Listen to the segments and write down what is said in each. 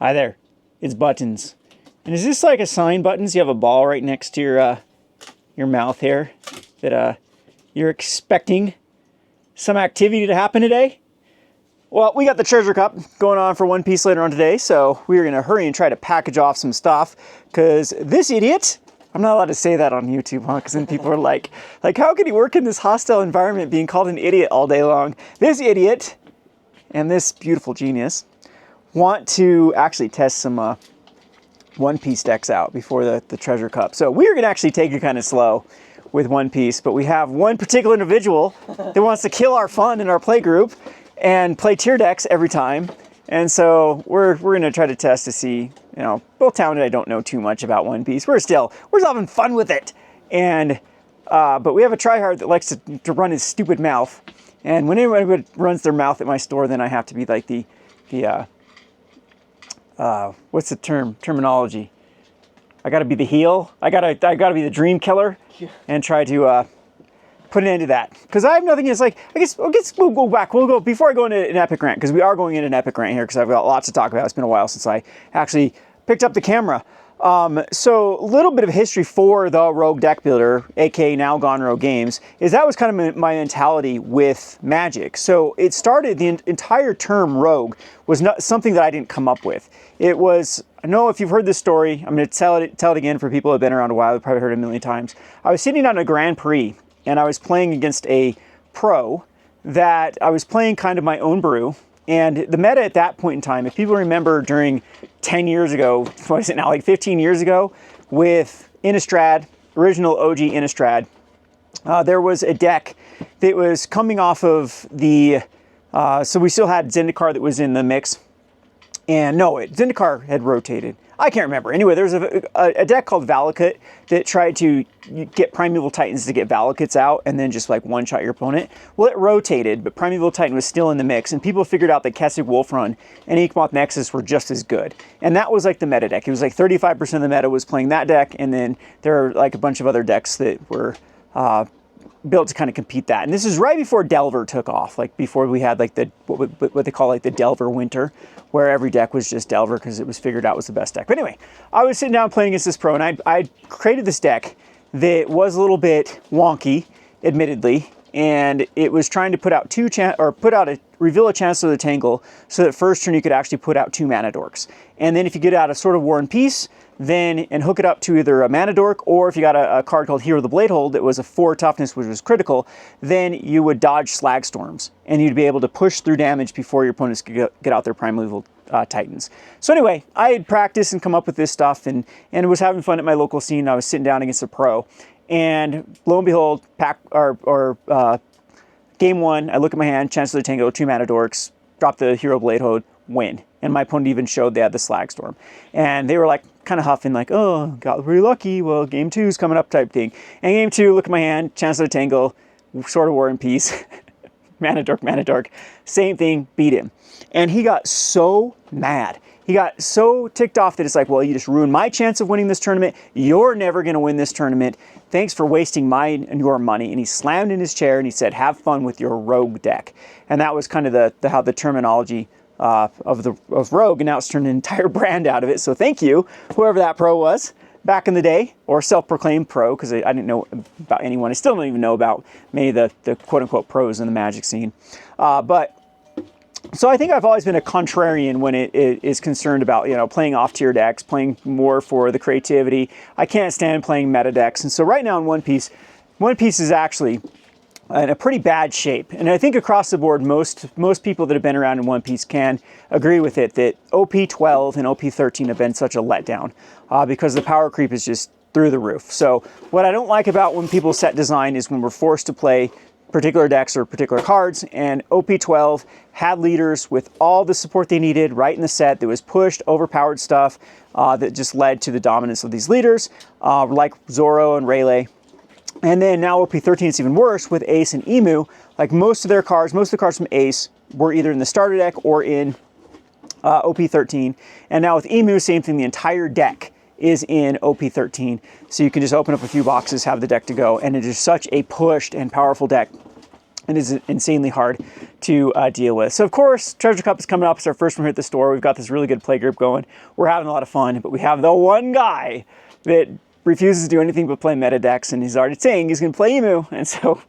Hi there, it's Buttons. And is this like a sign, Buttons? You have a ball right next to your mouth here that you're expecting some activity to happen today? Well, we got the treasure cup going on for One Piece later on today, so we're gonna hurry and try to package off some stuff, because this idiot, I'm not allowed to say that on YouTube, huh? Because then people are like, how could he work in this hostile environment being called an idiot all day long? This idiot and this beautiful genius want to actually test some One Piece decks out before the treasure cup. So we're gonna actually take it kind of slow with One Piece, but we have one particular individual that wants to kill our fun in our play group and play tier decks every time. And so we're gonna try to test to see, both Town and I don't know too much about One Piece. We're still having fun with it. And, but we have a tryhard that likes to run his stupid mouth. And when anyone runs their mouth at my store, then I have to be like the what's the terminology? I gotta be the heel. I gotta be the dream killer and try to put an end to that. Because I have nothing against, I guess we'll go back. We'll go, before I go into an epic rant, because we are going into an epic rant here, because I've got lots to talk about. It's been a while since I actually picked up the camera. So a little bit of history for the Rogue deck builder, aka Now Gone Rogue Games, is that was kind of my mentality with Magic. So it started, the entire term Rogue was not something that I didn't come up with. It was, I know if you've heard this story, I'm going to tell it again for people who have been around a while, they've probably heard it a million times. I was sitting on a Grand Prix and I was playing against a pro that I was playing kind of my own brew. And the meta at that point in time, if people remember during 10 years ago, what is it now, like 15 years ago, with Innistrad, original OG Innistrad, there was a deck that was coming off of the, so we still had Zendikar that was in the mix. And no, Zendikar had rotated. I can't remember. Anyway, there was a deck called Valakut that tried to get Primeval Titans to get Valakuts out and then just like one-shot your opponent. Well, it rotated, but Primeval Titan was still in the mix, and people figured out that Kessig Wolfrun and Inkmoth Nexus were just as good. And that was like the meta deck. It was like 35% of the meta was playing that deck, and then there are like a bunch of other decks that were built to kind of compete that. And this is right before Delver took off, like before we had like the what they call like the Delver winter, where every deck was just Delver because it was figured out was the best deck. But anyway, I was sitting down playing against this pro, and I created this deck that was a little bit wonky, admittedly, and it was trying to put out reveal a Chancellor of the Tangle, so that first turn you could actually put out 2 Mana Dorks. And then if you get out a Sword of War and Peace, and hook it up to either a Mana Dork, or if you got a card called Hero of the Bladehold that was a 4 toughness, which was critical, then you would dodge Slag Storms, and you'd be able to push through damage before your opponents could get out their Primeval Titans. So anyway, I had practiced and come up with this stuff, and was having fun at my local scene. I was sitting down against a pro, and lo and behold, game 1, I look at my hand, Chancellor of the Tango, 2 Mana Dorks, drop the Hero of Bladehold, win. And my opponent even showed they had the Slag Storm. And they were like, kind of huffing, like, oh, got really lucky. Well, game 2 is coming up type thing. And game 2, look at my hand, Chancellor of the Tangle, Sword of War and Peace, Mana Dork, same thing, beat him. And he got so mad. He got so ticked off that it's like, well, you just ruined my chance of winning this tournament. You're never going to win this tournament. Thanks for wasting my and your money. And he slammed in his chair and he said, have fun with your Rogue deck. And that was kind of how the terminology of Rogue, and now it's turned an entire brand out of it. So thank you, whoever that pro was back in the day, or self-proclaimed pro, because I didn't know about anyone. I still don't even know about many of the quote-unquote pros in the Magic scene. So I think I've always been a contrarian when it is concerned about, playing off-tier decks, playing more for the creativity. I can't stand playing meta decks. And so right now in One Piece is actually in a pretty bad shape. And I think across the board, most people that have been around in One Piece can agree with it, that OP12 and OP13 have been such a letdown because the power creep is just through the roof. So what I don't like about when people set design is when we're forced to play particular decks or particular cards, and OP12 had leaders with all the support they needed right in the set that was pushed, overpowered stuff that just led to the dominance of these leaders, like Zoro and Rayleigh. And then now OP13 is even worse with Ace and Emu. Like most of the cards from Ace were either in the starter deck or in OP13. And now with Emu, same thing, the entire deck is in OP13. So you can just open up a few boxes, have the deck to go. And it is such a pushed and powerful deck. and is insanely hard to deal with. So of course, Treasure Cup is coming up. It's our first one here at the store. We've got this really good play group going. We're having a lot of fun, but we have the one guy that refuses to do anything but play meta decks, and he's already saying he's going to play Emu, and so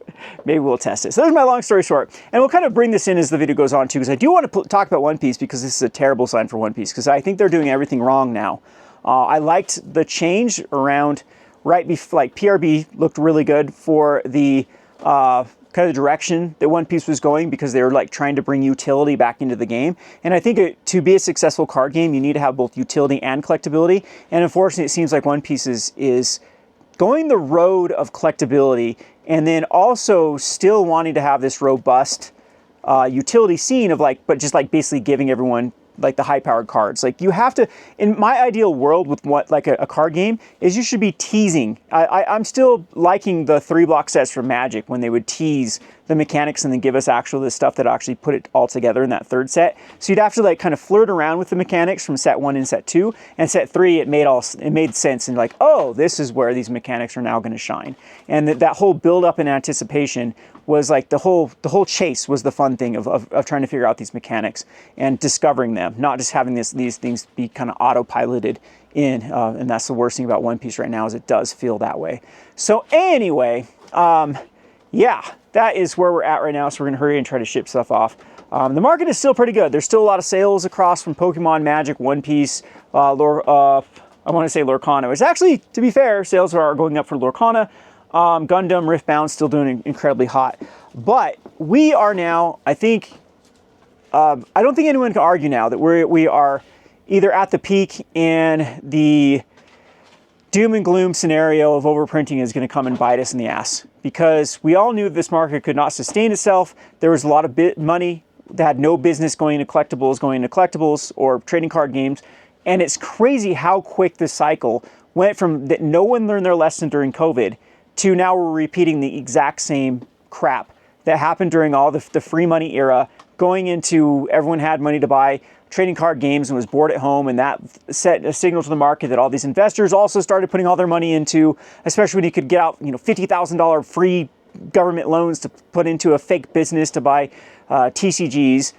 maybe we'll test it. So there's my long story short, and we'll kind of bring this in as the video goes on too, because I do want to talk about One Piece, because this is a terrible sign for One Piece, because I think they're doing everything wrong now. I liked the change around right before, like PRB looked really good for the kind of direction that One Piece was going, because they were like trying to bring utility back into the game. And I think to be a successful card game, you need to have both utility and collectability. And unfortunately, it seems like One Piece is going the road of collectability, and then also still wanting to have this robust utility scene of like, but just like basically giving everyone like the high-powered cards. Like you have to, in my ideal world with what like a card game is, you should be teasing. I'm still liking the 3-block sets from Magic when they would tease the mechanics and then give us the stuff that actually put it all together in that third set. So you'd have to like kind of flirt around with the mechanics from set 1 and set 2, and set 3 it made sense, and like, oh, this is where these mechanics are now going to shine. And that whole build up in anticipation was like the whole chase was the fun thing of trying to figure out these mechanics and discovering them, not just having these things be kind of autopiloted in, and that's the worst thing about One Piece right now, is it does feel that way. So anyway, yeah, that is where we're at right now, so we're gonna hurry and try to ship stuff off. The market is still pretty good. There's still a lot of sales across from Pokemon, Magic, One Piece, I want to say Lorcana. It's actually, to be fair, sales are going up for Lorcana. Gundam, Riftbound still doing incredibly hot. But we are now, I think, I don't think anyone can argue now that we are either at the peak, and the doom and gloom scenario of overprinting is going to come and bite us in the ass. Because we all knew this market could not sustain itself. There was a lot of money that had no business going into collectibles or trading card games. And it's crazy how quick this cycle went from that no one learned their lesson during COVID to now we're repeating the exact same crap that happened during all the free money era, going into everyone had money to buy trading card games and was bored at home, and that set a signal to the market that all these investors also started putting all their money into, especially when you could get out, $50,000 free government loans to put into a fake business to buy TCGs.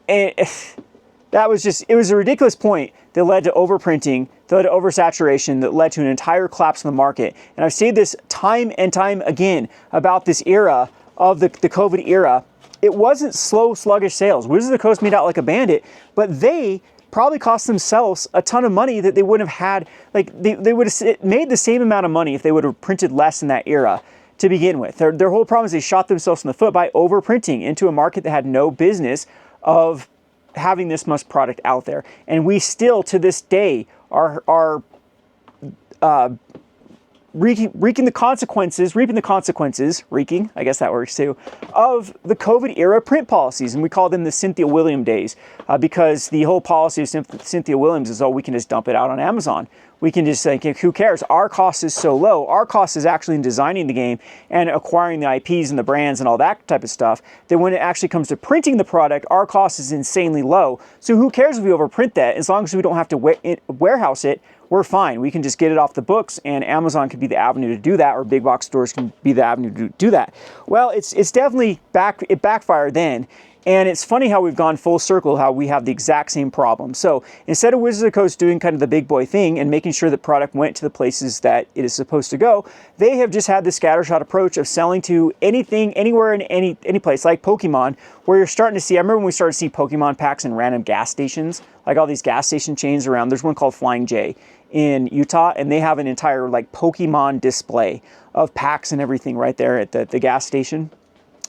And it was a ridiculous point that led to overprinting, that led to oversaturation, that led to an entire collapse in the market. And I've said this time and time again about this era of the COVID era. It wasn't slow, sluggish sales. Wizards of the Coast made out like a bandit, but they probably cost themselves a ton of money that they wouldn't have had. Like they would have made the same amount of money if they would have printed less in that era to begin with. Their whole problem is they shot themselves in the foot by overprinting into a market that had no business of having this much product out there. And we still, to this day, are reaping the consequences, I guess that works too, of the COVID era print policies. And we call them the Cynthia Williams days, because the whole policy of Cynthia Williams is, oh, we can just dump it out on Amazon. We can just say, who cares? Our cost is so low. Our cost is actually in designing the game and acquiring the IPs and the brands and all that type of stuff, that when it actually comes to printing the product, our cost is insanely low. So who cares if we overprint that? As long as we don't have to warehouse it, we're fine. We can just get it off the books, and Amazon could be the avenue to do that, or big box stores can be the avenue to do that. Well, it's definitely it backfired then. And it's funny how we've gone full circle, how we have the exact same problem. So instead of Wizards of the Coast doing kind of the big boy thing and making sure that product went to the places that it is supposed to go, they have just had the scattershot approach of selling to anything, anywhere, in any place, like Pokemon, where you're starting to see, I remember when we started to see Pokemon packs in random gas stations, like all these gas station chains around. There's one called Flying J in Utah, and they have an entire like Pokemon display of packs and everything right there at the gas station.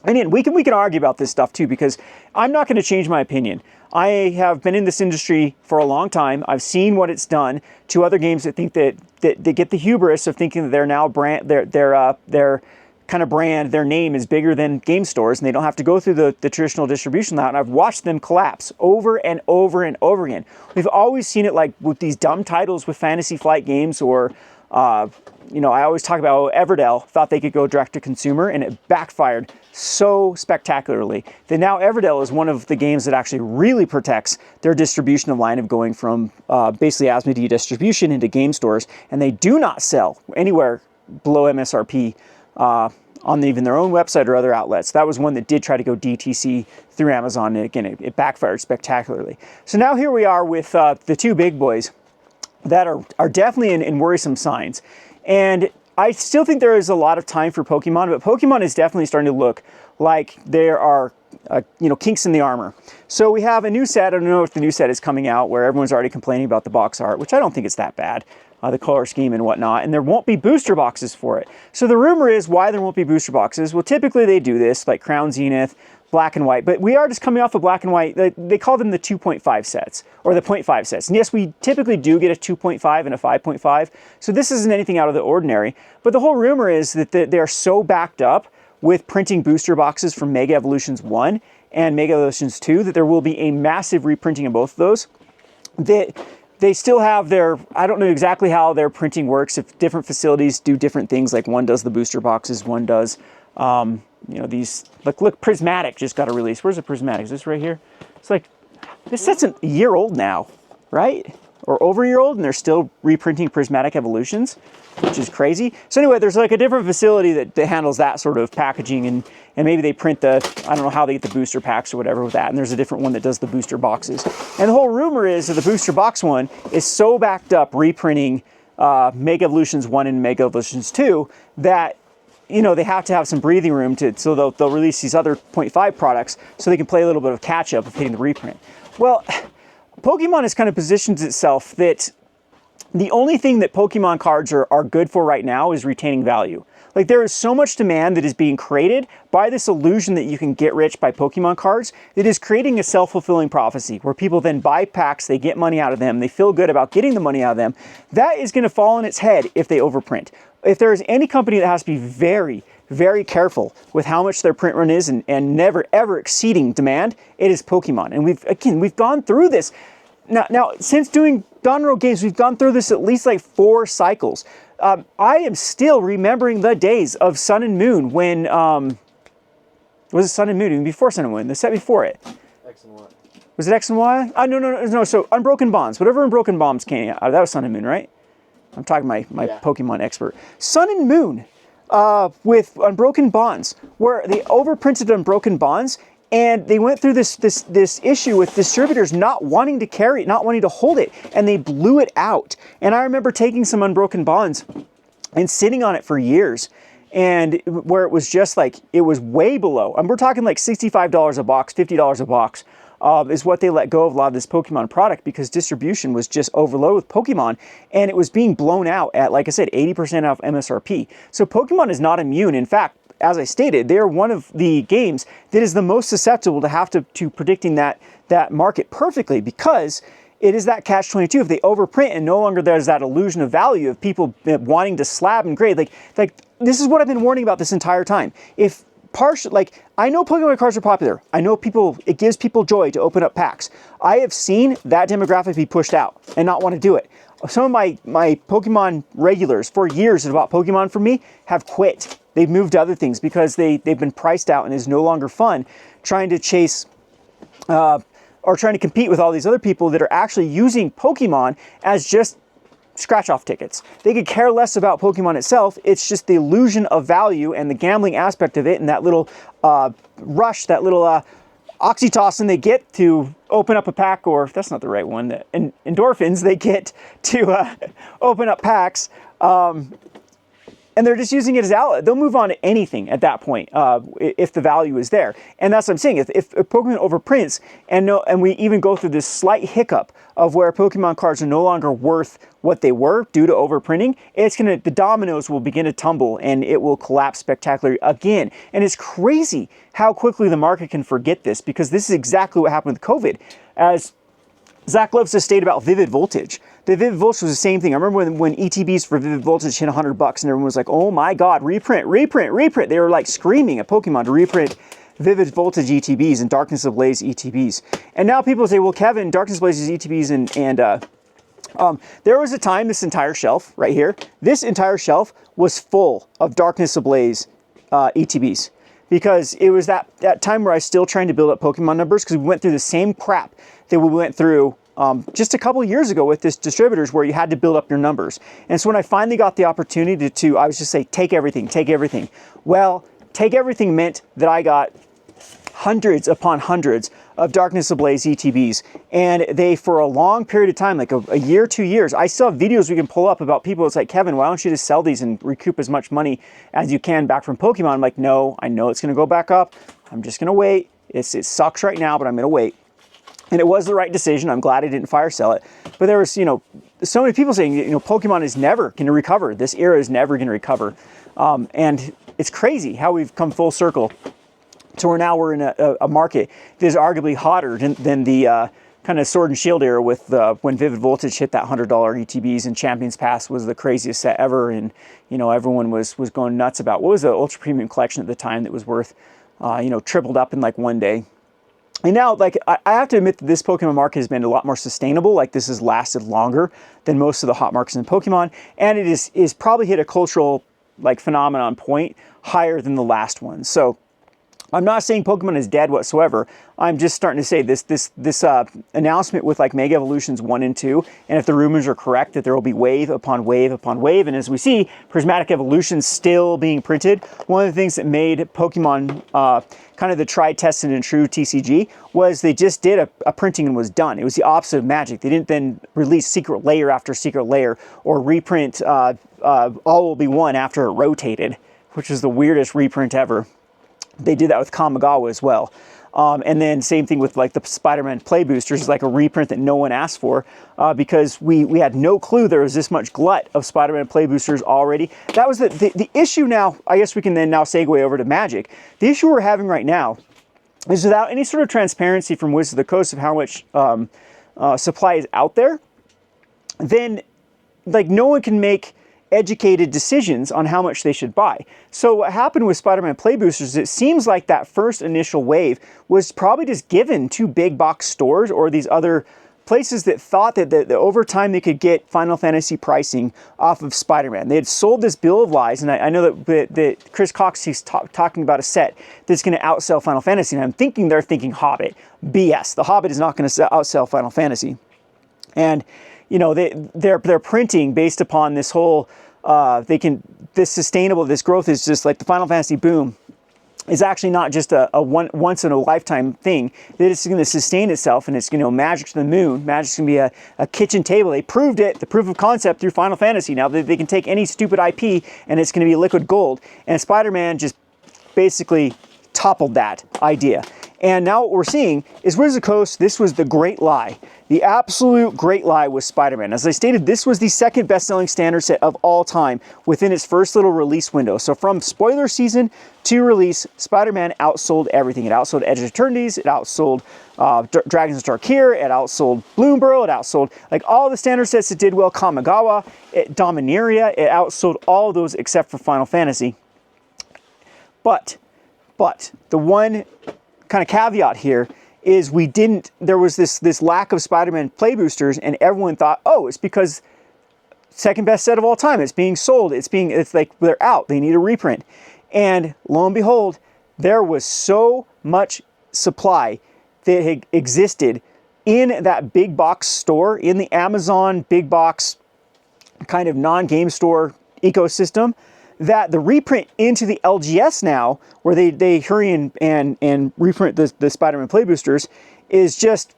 And again, we can argue about this stuff too, because I'm not going to change my opinion. I have been in this industry for a long time. I've seen what it's done to other games that think that they get the hubris of thinking that they're now their kind of brand, their name is bigger than game stores, and they don't have to go through the traditional distribution route. And I've watched them collapse over and over and over again. We've always seen it like with these dumb titles with Fantasy Flight Games, or I always talk about Everdell thought they could go direct to consumer, and it backfired so spectacularly that now Everdell is one of the games that actually really protects their distribution of line of going from basically Asmodee distribution into game stores, and they do not sell anywhere below MSRP on even their own website or other outlets. That was one that did try to go DTC through Amazon. And again, it backfired spectacularly. So now here we are with the two big boys that are definitely in worrisome signs. And I still think there is a lot of time for Pokemon, but Pokemon is definitely starting to look like there are kinks in the armor. So we have a new set. I don't know if the new set is coming out, where everyone's already complaining about the box art, which I don't think it's that bad, the color scheme and whatnot, and there won't be booster boxes for it. So the rumor is why there won't be booster boxes. Well, typically they do this, like Crown Zenith, Black and White, but we are just coming off of Black and White. They call them the 2.5 sets, or the 0.5 sets. And yes, we typically do get a 2.5 and a 5.5, so this isn't anything out of the ordinary. But the whole rumor is that they are so backed up with printing booster boxes from Mega Evolutions 1 and Mega Evolutions 2 that there will be a massive reprinting of both of those. They still have their, I don't know exactly how their printing works, if different facilities do different things, like one does the booster boxes, one does, these, look, Prismatic just got a release. Where's the Prismatic? Is this right here? It's like, this set's a year old now, right? Or over a year old, and they're still reprinting Prismatic Evolutions, which is crazy. So anyway, there's like a different facility that handles that sort of packaging, and maybe they print the, I don't know how they get the booster packs or whatever with that, and there's a different one that does the booster boxes. And the whole rumor is that the booster box one is so backed up reprinting Mega Evolutions 1 and Mega Evolutions 2 that they have to have some breathing room so they'll release these other 0.5 products so they can play a little bit of catch up of hitting the reprint. Well, Pokemon has kind of positioned itself that the only thing that Pokemon cards are good for right now is retaining value. Like, there is so much demand that is being created by this illusion that you can get rich by Pokemon cards that is creating a self-fulfilling prophecy where people then buy packs, they get money out of them, they feel good about getting the money out of them. That is going to fall on its head if they overprint. If there is any company that has to be very, very careful with how much their print run is and never ever exceeding demand, it is Pokemon. And we've gone through this. Now since doing Donro Games, we've gone through this at least like 4 cycles. I am still remembering the days of Sun and Moon when, was it Sun and Moon? Even before Sun and Moon, the set before it. X and Y. Was it X and Y? No, so Unbroken Bonds, whatever Unbroken Bonds came out, that was Sun and Moon, right? I'm talking my Pokemon expert. Sun and Moon with Unbroken Bonds, where they overprinted Unbroken Bonds, and they went through this issue with distributors not wanting to carry it, not wanting to hold it, and they blew it out. And I remember taking some Unbroken Bonds and sitting on it for years, and where it was just like, it was way below. And we're talking like $65 a box, $50 a box. Is what they let go of a lot of this Pokemon product because distribution was just overloaded with Pokemon, and it was being blown out at, like I said, 80% off MSRP. So Pokemon is not immune. In fact, as I stated, they are one of the games that is the most susceptible to have to predicting that market perfectly, because it is that catch-22. If they overprint and no longer there's that illusion of value of people wanting to slab and grade, like this is what I've been warning about this entire time. I know Pokemon cards are popular. I know it gives people joy to open up packs. I have seen that demographic be pushed out and not want to do it. Some of my Pokemon regulars for years that bought Pokemon from me have quit. They've moved to other things because they've been priced out and is no longer fun trying to chase or trying to compete with all these other people that are actually using Pokemon as just scratch-off tickets. They could care less about Pokemon itself. It's just the illusion of value and the gambling aspect of it, and that little rush, that little oxytocin they get to open up a pack, or if that's not the right one, endorphins they get to open up packs. And they're just using it as outlet. They'll move on to anything at that point if the value is there. And that's what I'm saying. If Pokemon overprints and we even go through this slight hiccup of where Pokemon cards are no longer worth what they were due to overprinting, the dominoes will begin to tumble and it will collapse spectacularly again. And it's crazy how quickly the market can forget this, because this is exactly what happened with COVID. As Zach loves to state about Vivid Voltage. The Vivid Voltage was the same thing. I remember when ETBs for Vivid Voltage hit $100 and everyone was like, oh my God, reprint, reprint, reprint. They were like screaming at Pokemon to reprint Vivid Voltage ETBs and Darkness Ablaze ETBs. And now people say, well, Kevin, Darkness Ablaze ETBs and there was a time, this entire shelf right here, this entire shelf was full of Darkness Ablaze ETBs. Because it was that time where I was still trying to build up Pokemon numbers, because we went through the same crap that we went through just a couple years ago with this distributors, where you had to build up your numbers. And so when I finally got the opportunity to I was just say, take everything, take everything. Well, Take Everything meant that I got hundreds upon hundreds of Darkness Ablaze ETBs, and they, for a long period of time, like a year, 2 years, I still have videos we can pull up about people. It's like, Kevin, why don't you just sell these and recoup as much money as you can back from Pokemon? I'm like, no, I know it's going to go back up. I'm just going to wait. It sucks right now, but I'm going to wait. And it was the right decision. I'm glad I didn't fire sell it. But there was, you know, so many people saying, you know, Pokemon is never going to recover. This era is never going to recover. And it's crazy how we've come full circle to where now we're in a market that is arguably hotter than the kind of Sword and Shield era with when Vivid Voltage hit that $100 ETBs, and Champions Pass was the craziest set ever. And, you know, everyone was going nuts about what was the Ultra Premium Collection at the time that was worth, you know, tripled up in like one day. And now, like, I have to admit that this Pokemon market has been a lot more sustainable. Like, this has lasted longer than most of the hot markets in Pokemon. And it is probably hit a cultural, like, phenomenon point higher than the last one. So I'm not saying Pokemon is dead whatsoever. I'm just starting to say this announcement with like Mega Evolutions 1 and 2, and if the rumors are correct, that there will be wave upon wave upon wave, and as we see, Prismatic Evolutions still being printed. One of the things that made Pokemon kind of the tried, tested, and true TCG was they just did a printing and was done. It was the opposite of Magic. They didn't then release secret layer after secret layer, or reprint All Will Be One after it rotated, which is the weirdest reprint ever. They did that with Kamigawa as well. And then same thing with like the Spider-Man Play Boosters, like a reprint that no one asked for because we had no clue there was this much glut of Spider-Man Play Boosters already. That was the issue. Now, I guess we can then now segue over to Magic. The issue we're having right now is without any sort of transparency from Wizards of the Coast of how much supply is out there, then like no one can make educated decisions on how much they should buy. So what happened with Spider-Man Play Boosters, it seems like that first initial wave was probably just given to big box stores or these other places that thought that over time they could get Final Fantasy pricing off of Spider-Man. They had sold this bill of lies, and I know that Chris Cox, he's talking about a set that's going to outsell Final Fantasy, and I'm thinking they're thinking Hobbit. BS. The Hobbit is not going to outsell Final Fantasy. And you know, they're printing based upon this whole this growth is just like the Final Fantasy boom is actually not just a once in a lifetime thing, that it's going to sustain itself, and it's going to Magic to the moon. Magic's going to be a kitchen table. They proved it, the proof of concept through Final Fantasy. Now they can take any stupid IP and it's going to be liquid gold. And Spider-Man just basically toppled that idea. And now what we're seeing is Wizards of the Coast, this was the great lie. The absolute great lie was Spider-Man. As I stated, this was the second best-selling standard set of all time within its first little release window. So from spoiler season to release, Spider-Man outsold everything. It outsold Edge of Eternities, it outsold Dragons of Tarkir, it outsold Bloomborough, it outsold like all the standard sets that did well, Kamigawa, Dominaria, it outsold all of those except for Final Fantasy. But the one kind of caveat here is there was this lack of Spider-Man Play Boosters, and everyone thought, oh, it's because second best set of all time, it's being sold, it's like they're out, they need a reprint. And lo and behold, there was so much supply that had existed in that big box store, in the Amazon big box kind of non-game store ecosystem, that the reprint into the LGS now, where they hurry and reprint the Spider-Man Play Boosters, is just,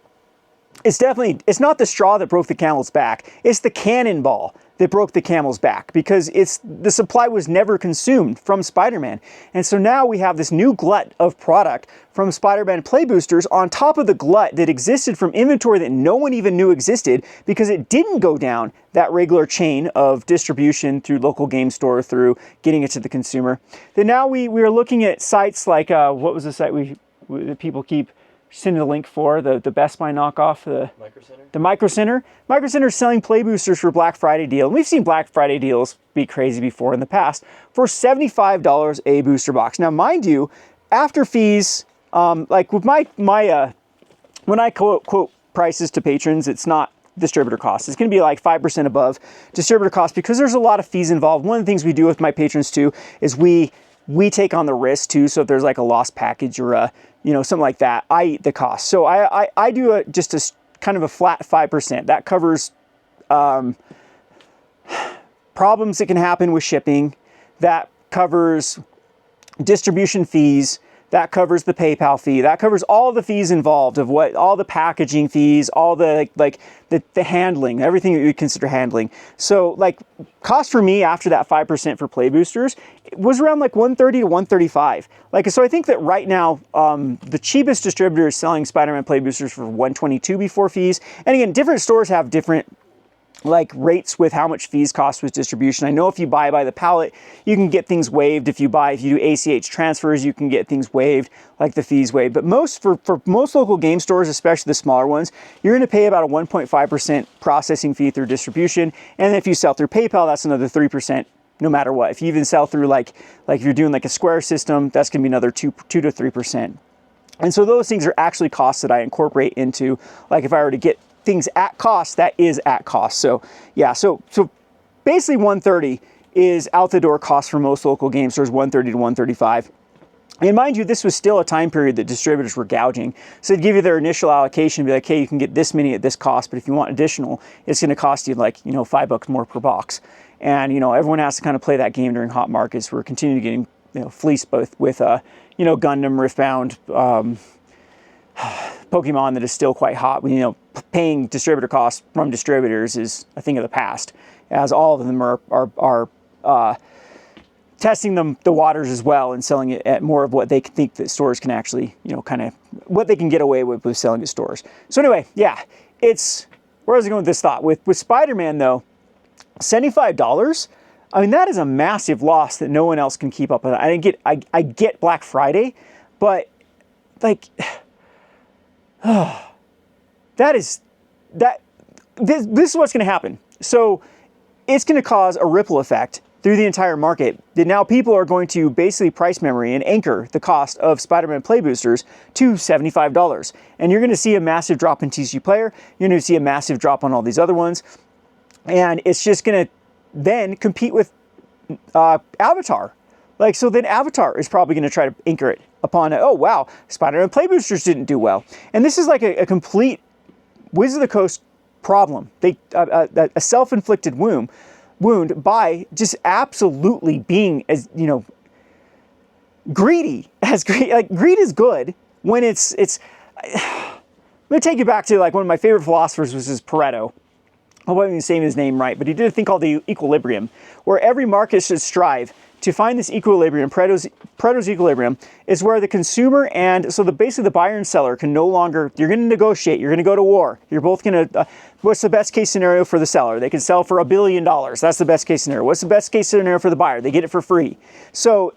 it's not the straw that broke the camel's back, it's the cannonball that broke the camel's back, because the supply was never consumed from Spider-Man. And so now we have this new glut of product from Spider-Man Play Boosters on top of the glut that existed from inventory that no one even knew existed, because it didn't go down that regular chain of distribution through local game store, through getting it to the consumer. Then now we are looking at sites like, what was the site that people keep sending a link for, the Best Buy knockoff, the Micro Center. Micro Center is selling Play Boosters for Black Friday deal. And we've seen Black Friday deals be crazy before in the past for $75 a booster box. Now, mind you, after fees, like with my when I quote prices to patrons, it's not distributor costs. It's going to be like 5% above distributor costs, because there's a lot of fees involved. One of the things we do with my patrons too is we take on the risk too. So if there's like a lost package or something like that, I eat the cost. So I do just a kind of a flat 5%. That covers problems that can happen with shipping. That covers distribution fees, that covers the PayPal fee, that covers all the fees involved of what, all the packaging fees, all the the handling, everything that you would consider handling. So like cost for me after that 5% for play boosters, it was around like 130 to 135. Like, so I think that right now, the cheapest distributor is selling Spider-Man play boosters for 122 before fees. And again, different stores have different like rates with how much fees cost with distribution. I know if you buy by the pallet, you can get things waived. If you do ACH transfers, you can get things waived, like the fees waived. But for most local game stores, especially the smaller ones, you're gonna pay about a 1.5% processing fee through distribution. And if you sell through PayPal, that's another 3%. No matter what. If you even sell through like if you're doing like a Square system, that's gonna be another 2 to 3%. And so those things are actually costs that I incorporate into, like if I were to get things at cost, that is at cost. So yeah, so basically 130 is out the door cost for most local game stores, 130 to 135. And mind you, this was still a time period that distributors were gouging. So they'd give you their initial allocation and be like, hey, you can get this many at this cost, but if you want additional, it's gonna cost you like, $5 more per box. And everyone has to kind of play that game during hot markets. We're continuing getting fleeced both with Gundam, Riftbound, Pokemon that is still quite hot. Paying distributor costs from distributors is a thing of the past, as all of them are testing the waters as well and selling it at more of what they think that stores can actually, kind of what they can get away with selling to stores. So anyway, yeah, where was I going with this thought? With Spider-Man though, $75. I mean, that is a massive loss that no one else can keep up with. I get Black Friday, but like. This is what's going to happen. So it's going to cause a ripple effect through the entire market that now people are going to basically price memory and anchor the cost of Spider-Man play boosters to $75. And you're going to see a massive drop in TCG Player. You're going to see a massive drop on all these other ones. And it's just going to then compete with Avatar. Like, so then Avatar is probably going to try to anchor it upon, oh wow, Spider-Man play boosters didn't do well. And this is like a complete Wizard of the Coast problem. A self-inflicted wound by just absolutely being as, greedy. Like, greed is good when it's let me take you back to like one of my favorite philosophers was Pareto. I hope I'm saying his name right, but he did a thing called the equilibrium, where every market should strive to find this equilibrium. Pareto's equilibrium is where the consumer and basically the buyer and seller can no longer, you're going to negotiate, you're going to go to war. You're both going to, what's the best case scenario for the seller? They can sell for $1 billion. That's the best case scenario. What's the best case scenario for the buyer? They get it for free. So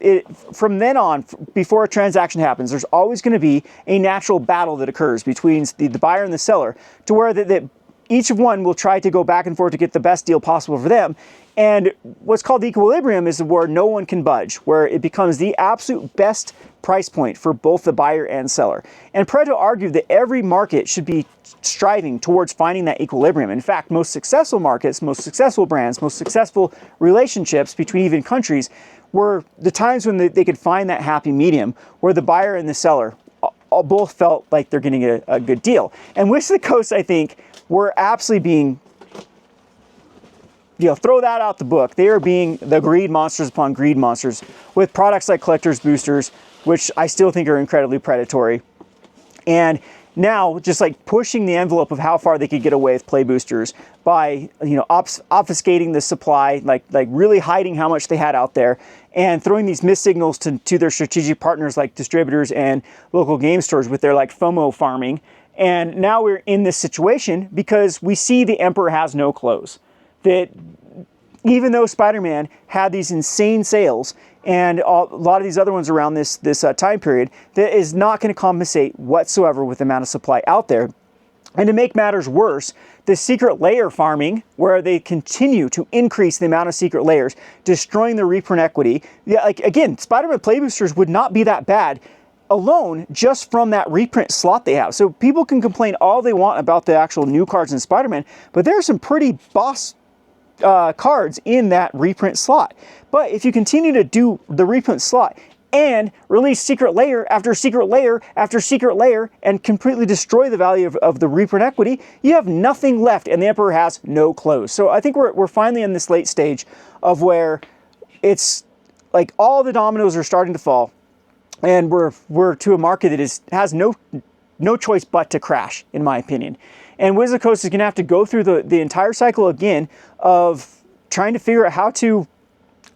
from then on, before a transaction happens, there's always going to be a natural battle that occurs between the buyer and the seller, to where each of one will try to go back and forth to get the best deal possible for them. And what's called the equilibrium is where no one can budge, where it becomes the absolute best price point for both the buyer and seller. And Pareto argued that every market should be striving towards finding that equilibrium. In fact, most successful markets, most successful brands, most successful relationships between even countries were the times when they could find that happy medium, where the buyer and the seller all both felt like they're getting a good deal. And Wizards of the Coast, I think, were absolutely being, throw that out the book. They are being the greed monsters upon greed monsters with products like collector's boosters, which I still think are incredibly predatory. And now just like pushing the envelope of how far they could get away with play boosters by, obfuscating the supply, like really hiding how much they had out there, and throwing these missed signals to their strategic partners like distributors and local game stores with their like FOMO farming. And now we're in this situation because we see the Emperor has no clothes. That even though Spider-Man had these insane sales and a lot of these other ones around this time period, that is not going to compensate whatsoever with the amount of supply out there. And to make matters worse, the secret layer farming, where they continue to increase the amount of secret layers, destroying the reprint equity. Yeah, like again, Spider-Man play boosters would not be that bad alone just from that reprint slot they have. So people can complain all they want about the actual new cards in Spider-Man, but there are some pretty boss cards in that reprint slot. But if you continue to do the reprint slot and release secret layer after secret layer after secret layer and completely destroy the value of the reprint equity, you have nothing left and the Emperor has no clothes. So I think we're finally in this late stage of where it's like all the dominoes are starting to fall, and we're to a market that has no choice but to crash, in my opinion. And Wizard of the Coast is going to have to go through the entire cycle again of trying to figure out how to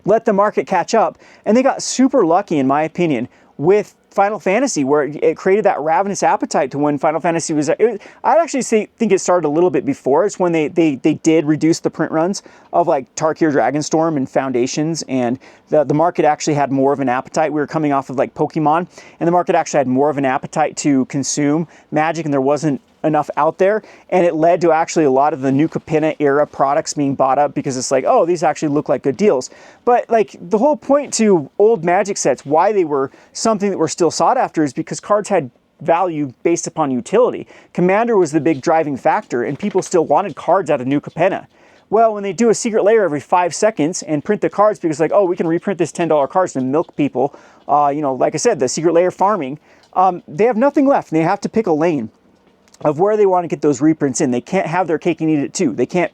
let the market catch up. And they got super lucky, in my opinion, with Final Fantasy, where it created that ravenous appetite to when Final Fantasy was. I actually think it started a little bit before. It's when they did reduce the print runs of like Tarkir Dragonstorm and Foundations, and the market actually had more of an appetite. We were coming off of like Pokemon, and the market actually had more of an appetite to consume Magic, and there wasn't enough out there, and it led to actually a lot of the New Capenna era products being bought up because it's like, oh, these actually look like good deals. But like the whole point to old Magic sets, why they were something that were still sought after, is because cards had value based upon utility. Commander was the big driving factor, and people still wanted cards out of New Capenna. Well, when they do a secret layer every 5 seconds and print the cards because like, oh, we can reprint this $10 cards to milk people, like I said, the secret layer farming, they have nothing left, and they have to pick a lane of where they want to get those reprints in. They can't have their cake and eat it too. They can't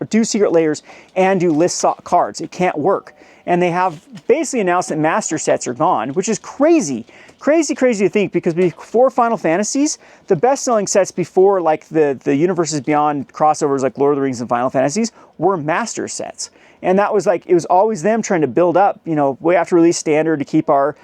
do secret layers and do list cards. It can't work. And they have basically announced that master sets are gone, which is crazy. Crazy to think, because before Final Fantasies, the best-selling sets before like the Universes Beyond crossovers like Lord of the Rings and Final Fantasies were master sets. And that was like, it was always them trying to build up, we have to release standard to keep our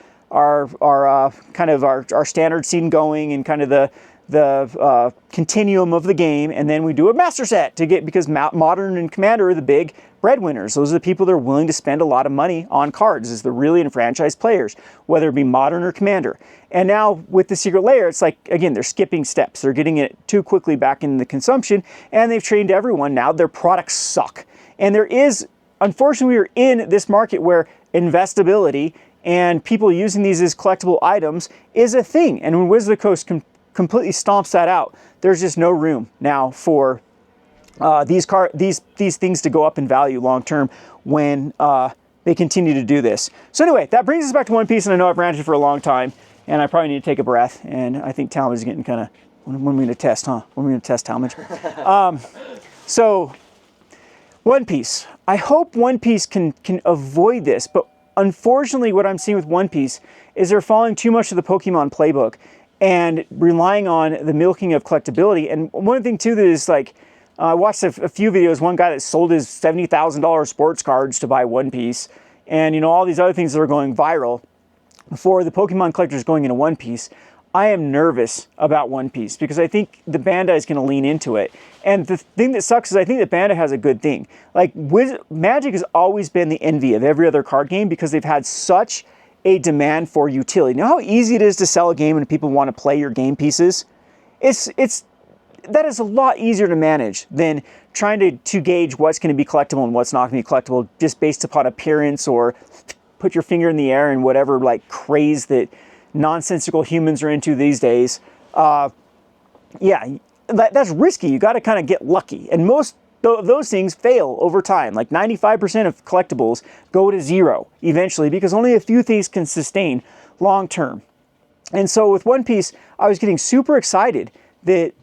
standard scene going and kind of the continuum of the game, and then we do a master set to get, because Modern and Commander are the big breadwinners. Those are the people that are willing to spend a lot of money on cards, is the really enfranchised players, whether it be Modern or Commander. And now with the secret layer, it's like, again, they're skipping steps. They're getting it too quickly back into the consumption, and they've trained everyone. Now their products suck. And there is, unfortunately, we're in this market where investability and people using these as collectible items is a thing. And when Wizard of the Coast completely stomps that out, there's just no room now for these things to go up in value long term when they continue to do this. So anyway, that brings us back to One Piece, and I know I've ranted for a long time, and I probably need to take a breath, and I think Talmadge is getting kind of, when are we going to test, huh? When are we going to test Talmadge? So One Piece. I hope One Piece can avoid this, but unfortunately what I'm seeing with One Piece is they're following too much of the Pokemon playbook and relying on the milking of collectability. And one thing too that is like, I watched a few videos, one guy that sold his $70,000 sports cards to buy One Piece, and all these other things that are going viral for the Pokemon collectors going into One Piece. I am nervous about One Piece because I think the Bandai is going to lean into it. And the thing that sucks is I think that Bandai has a good thing. Like, Magic has always been the envy of every other card game because they've had such a demand for utility. You know how easy it is to sell a game and people want to play your game pieces? That is a lot easier to manage than trying to gauge what's going to be collectible and what's not going to be collectible just based upon appearance, or put your finger in the air and whatever like craze that nonsensical humans are into these days. Yeah, that's risky. You got to kind of get lucky, and most of those things fail over time. Like 95% of collectibles go to zero eventually because only a few things can sustain long term. And so with One Piece, I was getting super excited that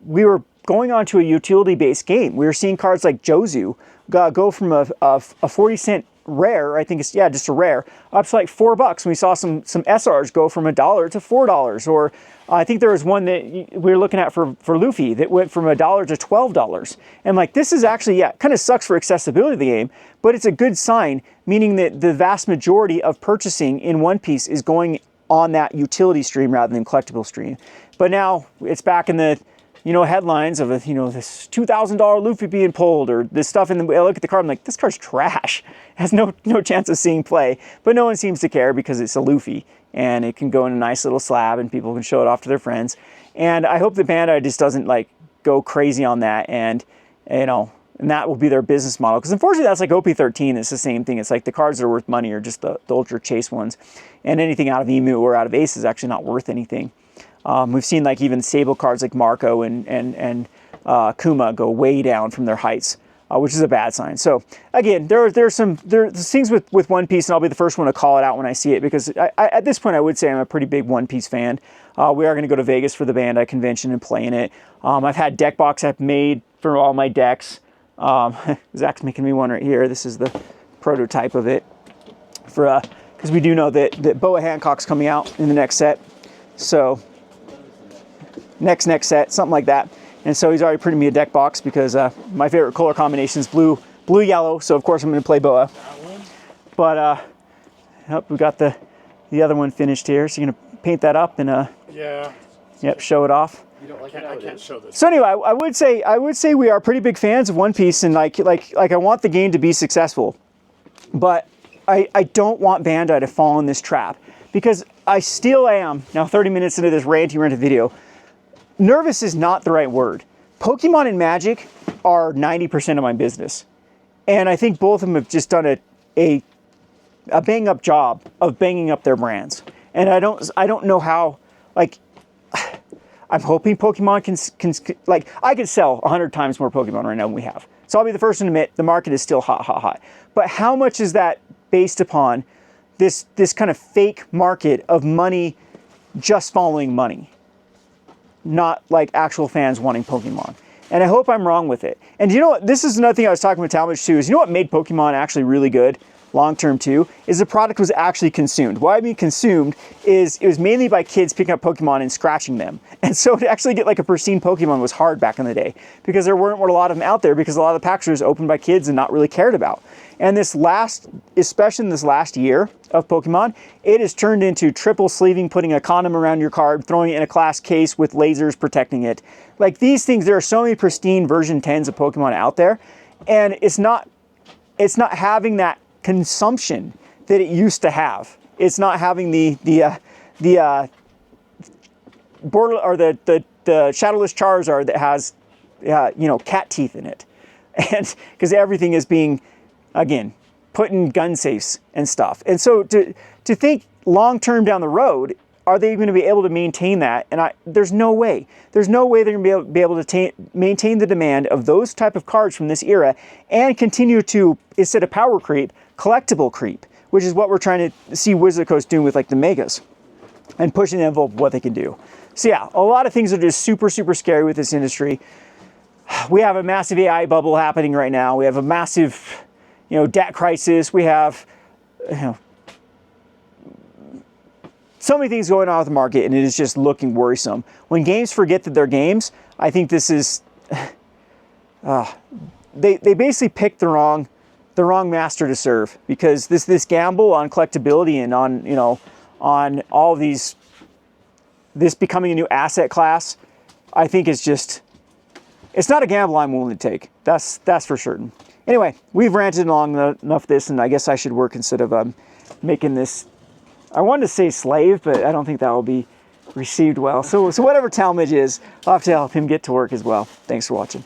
we were going on to a utility-based game. We were seeing cards like Jozu go from a 40-cent rare, I think it's, yeah, just a rare, up to like $4. And we saw some SRs go from $1 to $4. Or I think there was one that we were looking at for Luffy that went from $1 to $12. And like, this is actually, yeah, kind of sucks for accessibility of the game, but it's a good sign, meaning that the vast majority of purchasing in One Piece is going on that utility stream rather than collectible stream. But now it's back in the, headlines of, this $2,000 Luffy being pulled, or this stuff. And I look at the card, I'm like, this card's trash. It has no chance of seeing play. But no one seems to care because it's a Luffy, and it can go in a nice little slab, and people can show it off to their friends. And I hope the Bandai just doesn't like go crazy on that, and and that will be their business model. Because unfortunately, that's like OP13. It's the same thing. It's like the cards that are worth money are just the Ultra Chase ones, and anything out of Emu or out of Ace is actually not worth anything. We've seen like even stable cards like Marco and Kuma go way down from their heights, which is a bad sign. So again, there's things with One Piece, and I'll be the first one to call it out when I see it, because at this point I would say I'm a pretty big One Piece fan. We are going to go to Vegas for the Bandai convention and play in it. I've had deck box I've made for all my decks. Zach's making me one right here. This is the prototype of it. for because we do know that Boa Hancock's coming out in the next set. So next set, something like that. And so he's already printed me a deck box because my favorite color combination is blue, yellow. So of course I'm going to play Boa. But we got the other one finished here. So you're going to paint that up and yeah. Yep, show it off. You don't like I can't show this. So anyway, I would say we are pretty big fans of One Piece, and like I want the game to be successful, but I don't want Bandai to fall in this trap, because I still am, now 30 minutes into this ranty video, nervous is not the right word. Pokemon and Magic are 90% of my business, and I think both of them have just done a bang up job of banging up their brands, and I don't know how, like. I'm hoping Pokemon can like, I could sell 100 times more Pokemon right now than we have. So I'll be the first to admit the market is still hot. But how much is that based upon this kind of fake market of money just following money, not like actual fans wanting Pokemon? And I hope I'm wrong with it. And you know what? This is another thing I was talking with Talmadge too, is you know what made Pokemon actually really good long-term too, is the product was actually consumed. Why I mean consumed is it was mainly by kids picking up Pokemon and scratching them. And so to actually get like a pristine Pokemon was hard back in the day, because there weren't a lot of them out there, because a lot of the packs were opened by kids and not really cared about. And especially in this last year of Pokemon, it has turned into triple sleeving, putting a condom around your card, throwing it in a glass case with lasers protecting it. Like these things, there are so many pristine version 10s of Pokemon out there, and it's not having that consumption that it used to have. It's not having the border, or the Shadowless Charizard that has cat teeth in it, and because everything is being, again, put in gun safes and stuff. And so to think long term down the road, are they going to be able to maintain that? And there's no way. There's no way they're going to be able to maintain the demand of those type of cards from this era and continue to, instead of power creep, collectible creep, which is what we're trying to see Wizard Coast doing with like the Megas and pushing the envelope of what they can do. So yeah, a lot of things are just super, super scary with this industry. We have a massive AI bubble happening right now. We have a massive, debt crisis. We have, so many things going on with the market, and it is just looking worrisome. When games forget that they're games, I think this is, they basically picked the wrong master to serve, because this gamble on collectability and on all of this becoming a new asset class, I think is just, it's not a gamble I'm willing to take. That's for certain. Anyway, we've ranted long enough this, and I guess I should work instead of making this. I wanted to say slave, but I don't think that will be received well. So whatever Talmadge is, I'll have to help him get to work as well. Thanks for watching.